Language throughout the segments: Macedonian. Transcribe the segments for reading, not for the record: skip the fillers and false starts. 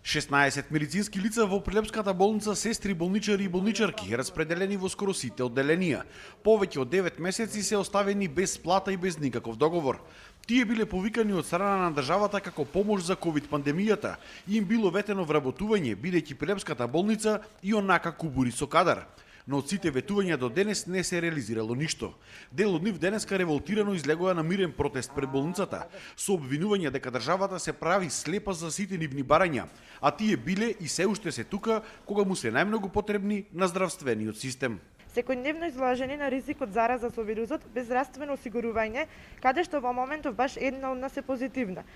16 медицински лица во Прилепската болница, сестри, болничари и болничарки, распределени во скоро сите одделенија. Повеќе од 9 месеци се оставени без плата и без никаков договор. Тие биле повикани од страна на државата како помош за ковид пандемијата и им било ветено вработување, бидејќи Прилепската болница и онака кубури со кадар. Но од сите ветувања до денес не се реализирало ништо. Дел од нив денеска револтирано излегоа на мирен протест пред болницата, со обвинување дека државата се прави слепа за сите нивни барања, а тие биле и се уште се тука кога му се најмногу потребни на здравствениот систем. Секојдневно изложени на ризик од зараза со вирусот без здравствено осигурување, каде што во моментов баш една од нас е позитивна.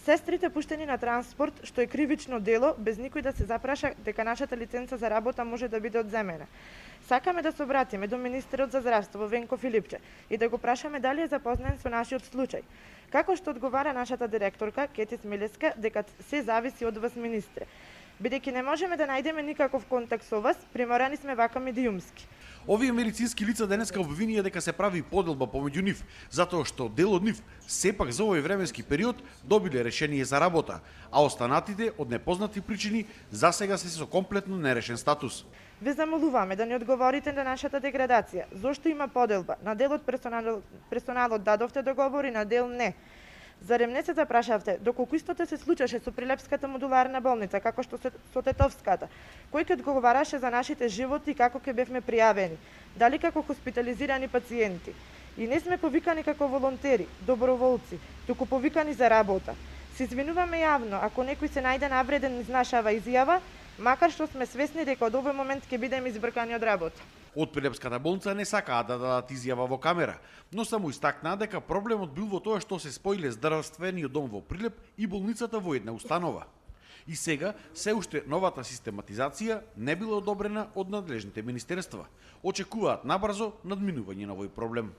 Сестрите пуштени на транспорт, што е кривично дело, без никој да се запраша дека нашата лиценца за работа може да биде одземена. Сакаме да се обратиме до министерот за здравство Венко Филипче и да го прашаме дали е запознаен со нашиот случај. Како што одговара нашата директорка Кети Смилеска дека се зависи од вас, министре. Бидејќи не можеме да најдеме никаков контакт со вас, приморани сме вака медиумски. Овие медицински лица денеска обвинија дека се прави поделба помеѓу нив, затоа што дел од нив сепак за овој временски период добиле решение за работа, а останатите од непознати причини засега се со комплетно нерешен статус. Ве замолуваме да ни одговорите на нашата деградација. Зошто има поделба? На дел од персоналот дадовте договори, на дел не. Зарем не се запрашавте доколку истото се случеше со Прилепската модуларна болница, како што со Тетовската? Кој ќе одговараше за нашите животи и како ќе бевме пријавени? Дали како хоспитализирани пациенти? И не сме повикани како волонтери, доброволци, туку повикани за работа. Се извинуваме јавно ако некој се најде навреден из нашава изјава, макар што сме свесни дека од овој момент ќе бидеме избркани од работа. Од Прилепската болница не сакаа да дадат изјава во камера, но само истакнаа дека проблемот бил во тоа што се споиле здравствениот дом во Прилеп и болницата во една установа. И сега, се уште новата систематизација не била одобрена од надлежните министерства. Очекуваат набрзо надминување на овој проблем.